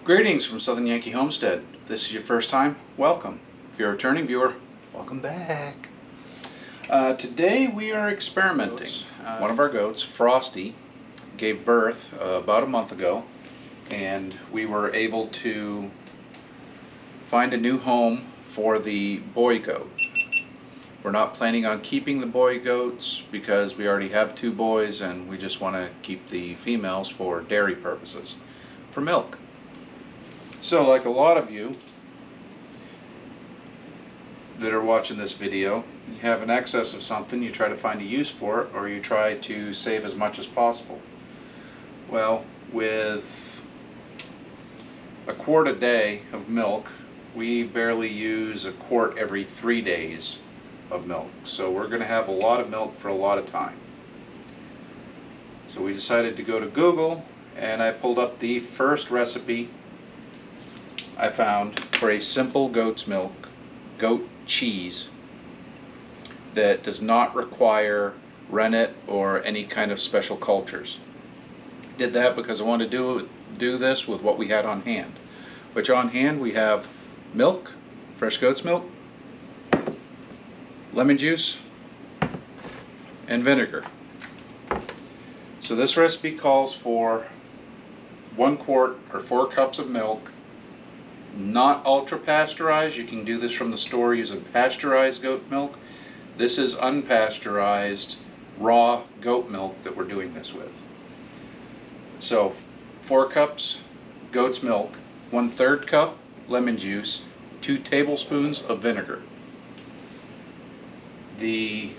Greetings from Southern Yankee Homestead. If this is your first time, welcome. If you're a returning viewer, welcome back. Today we are experimenting. One of our goats, Frosty, gave birth about a month ago, and we were able to find a new home for the boy goat. We're not planning on keeping the boy goats because we already have two boys and we just want to keep the females for dairy purposes, for milk. So like a lot of you that are watching this video, you have an excess of something, you try to find a use for it, or you try to save as much as possible. Well, with a quart a day of milk, we barely use a quart every 3 days of milk. So we're going to have a lot of milk for a lot of time. So we decided to go to Google, and I pulled up the first recipe I found for a simple goat's milk, goat cheese, that does not require rennet or any kind of special cultures. Did that because I wanted to do this with what we had on hand. Which on hand we have milk, fresh goat's milk, lemon juice, and vinegar. So this recipe calls for 1 quart or 4 cups of milk, not ultra pasteurized. You can do this from the store using pasteurized goat milk. This is unpasteurized raw goat milk that we're doing this with. So 4 cups goat's milk, 1/3 cup lemon juice, 2 tablespoons of vinegar. The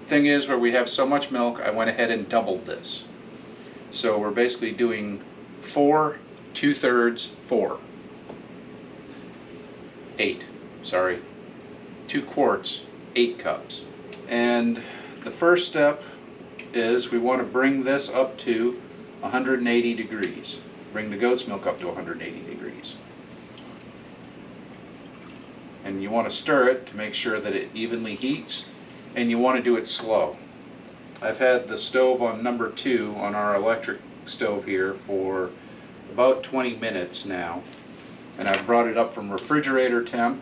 thing is, where we have so much milk, I went ahead and doubled this. So we're basically doing 4, 2/3, 4. 8, sorry, 2 quarts, 8 cups. And the first step is we want to bring this up to 180 degrees. Bring the goat's milk up to 180 degrees. And you want to stir it to make sure that it evenly heats, and you want to do it slow. I've had the stove on number 2 on our electric stove here for about 20 minutes now, and I've brought it up from refrigerator temp.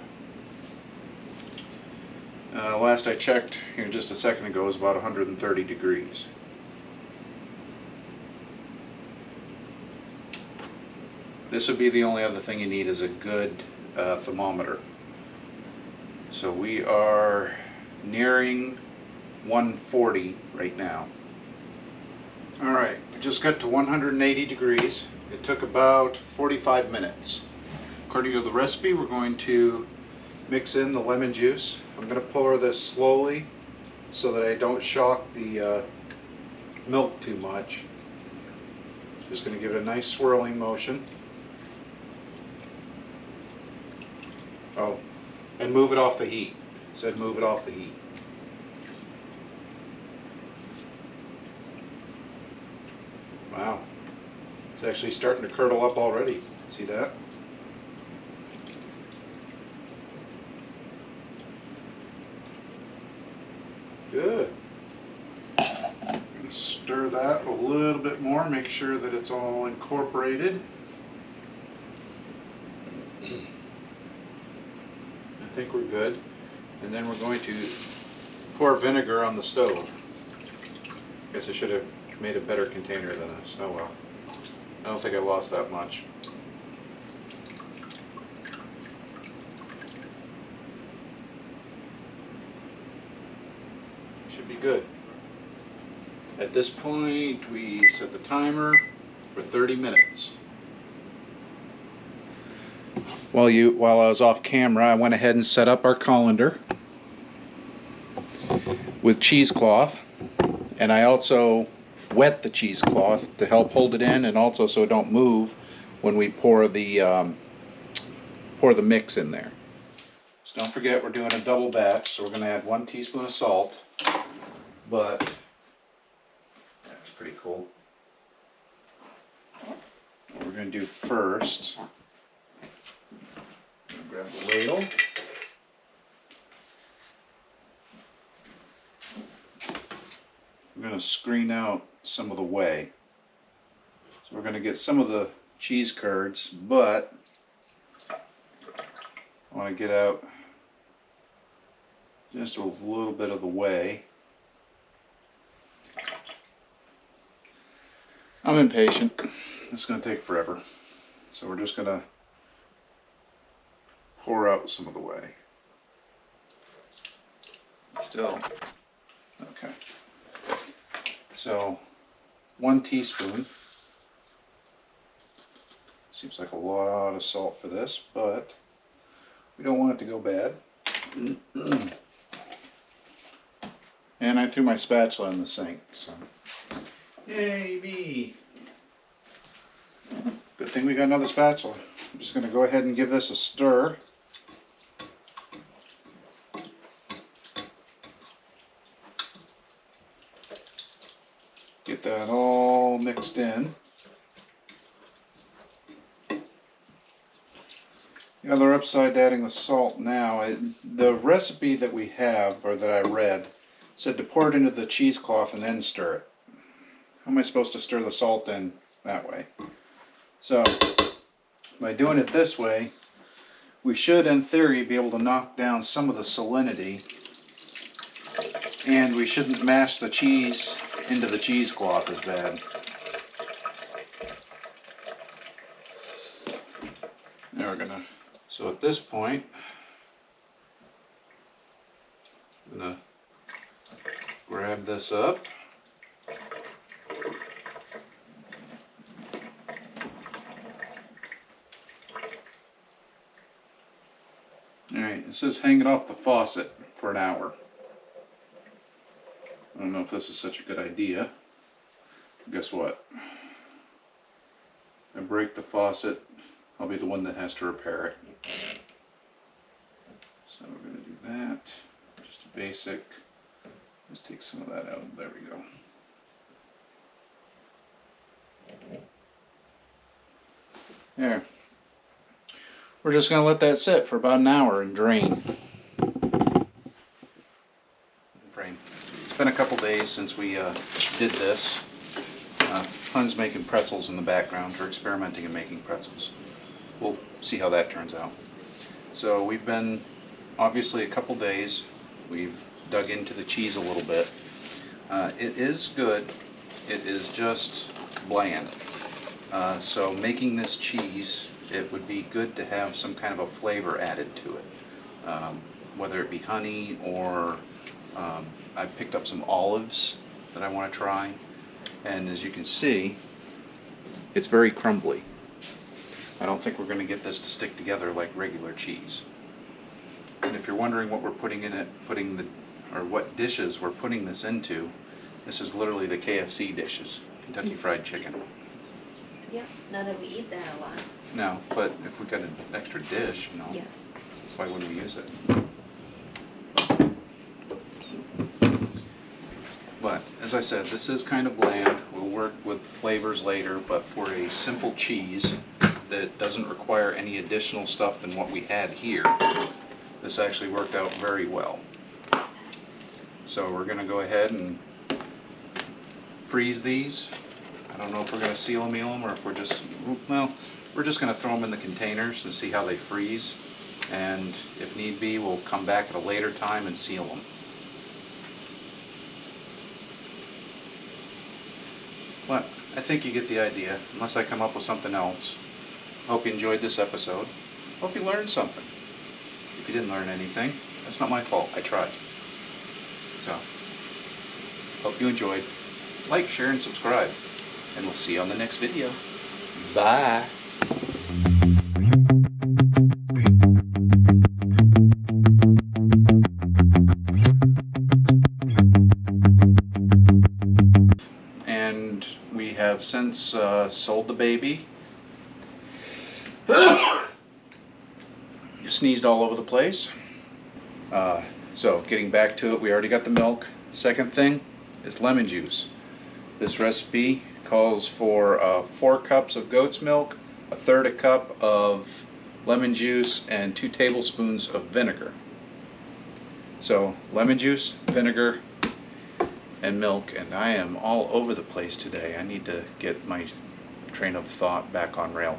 Last I checked here just a second ago, it was about 130 degrees. This would be the only other thing you need, is a good thermometer. So we are nearing 140 right now. Alright, we just got to 180 degrees. It took about 45 minutes. According to the recipe, we're going to mix in the lemon juice. I'm going to pour this slowly so that I don't shock the milk too much. Just going to give it a nice swirling motion. Oh, and move it off the heat. I said move it off the heat. Wow, it's actually starting to curdle up already. See that? Good. I'm going to stir that a little bit more, make sure that it's all incorporated. I think we're good. And then we're going to pour vinegar on the stove. Guess I should have made a better container than this. Oh well. I don't think I lost that much. Should be good. At this point, we set the timer for 30 minutes. While I was off camera, I went ahead and set up our colander with cheesecloth, and I also wet the cheesecloth to help hold it in, and also so it don't move when we pour the mix in there. So don't forget, we're doing a double batch, so we're going to add 1 teaspoon of salt, but that's pretty cool. What we're going to do first, grab the ladle. I'm going to screen out some of the whey. So we're going to get some of the cheese curds, but I want to get out just a little bit of the way. I'm impatient. This is going to take forever. So we're just going to pour out some of the way. Still. Okay. So 1 teaspoon. Seems like a lot of salt for this, but we don't want it to go bad. And I threw my spatula in the sink, so yay me! Good thing we got another spatula. I'm just going to go ahead and give this a stir. Get that all mixed in. The other upside to adding the salt now, the recipe that we have, or that I read, said to pour it into the cheesecloth and then stir it. How am I supposed to stir the salt in that way? So, by doing it this way, we should, in theory, be able to knock down some of the salinity, and we shouldn't mash the cheese into the cheesecloth as bad. Now we're gonna, so at this point, I'm gonna grab this up. Alright, it says hang it off the faucet for an hour. I don't know if this is such a good idea. Guess what? If I break the faucet, I'll be the one that has to repair it. So we're going to do that. Just a basic. Let's take some of that out. There we go. There. We're just going to let that sit for about an hour and drain. It's been a couple days since we did this. Hun's making pretzels in the background. We're experimenting in making pretzels. We'll see how that turns out. So we've been, obviously, a couple days. We've dug into the cheese a little bit. It is good. It is just bland. So making this cheese, it would be good to have some kind of a flavor added to it. Whether it be honey or I picked up some olives that I want to try. And as you can see, it's very crumbly. I don't think we're going to get this to stick together like regular cheese. And if you're wondering what we're putting in it, or what dishes we're putting this into, this is literally the KFC dishes, Kentucky Fried Chicken. Yeah, not that we eat that a lot. No, but if we got an extra dish, you know, yeah. Why wouldn't we use it? But as I said, this is kind of bland. We'll work with flavors later, but for a simple cheese that doesn't require any additional stuff than what we had here, this actually worked out very well. So we're going to go ahead and freeze these. I don't know if we're going to seal them, or if we're just, well, we're just going to throw them in the containers and see how they freeze. And if need be, we'll come back at a later time and seal them. But I think you get the idea, unless I come up with something else. Hope you enjoyed this episode. Hope you learned something. If you didn't learn anything, that's not my fault. I tried. So, hope you enjoyed. Like, share, and subscribe. And we'll see you on the next video. Bye. And we have since sold the baby. Sneezed all over the place. So getting back to it, we already got the milk. Second thing is lemon juice. This recipe calls for 4 cups of goat's milk, 1/3 cup of lemon juice, and 2 tablespoons of vinegar. So lemon juice, vinegar, and milk, and I am all over the place today. I need to get my train of thought back on rail.